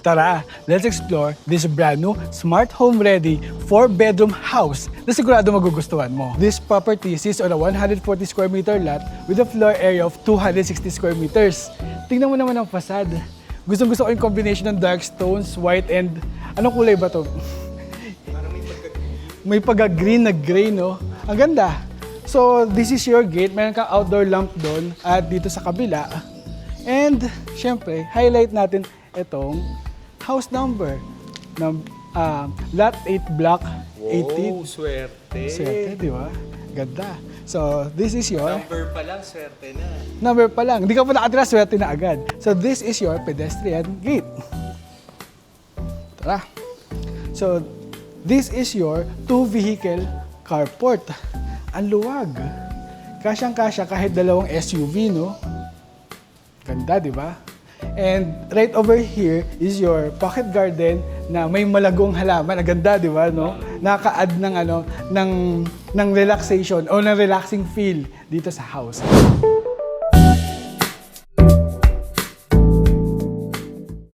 Tara, let's explore this brand new, smart home ready, 4-bedroom house na sigurado magugustuhan mo. This property sits on a 140 square meter lot with a floor area of 260 square meters. Tingnan mo naman ang facade. Gustong-gusto ko yung combination ng dark stones, white and... Anong kulay ba to? May pagka-green na gray, no? Ang ganda. So, this is your gate. Meron kang outdoor lamp doon at dito sa kabila. And, syempre, highlight natin itong house number ng lot 8 block 18. Wow, swerte. Swerte, di ba? Ganda. So, this is your... Number pa lang, swerte na. Number pa lang. Hindi ka pa nakatira, swerte na agad. So, this is your pedestrian gate. Tara. So, this is your 2-vehicle carport. Ang luwag. Kasyang-kasya kahit dalawang SUV, no? Ganda, di ba? And right over here is your pocket garden na may malagong halaman. Ang ganda, di ba, no? Nakaka-add ng relaxation o ng relaxing feel dito sa house.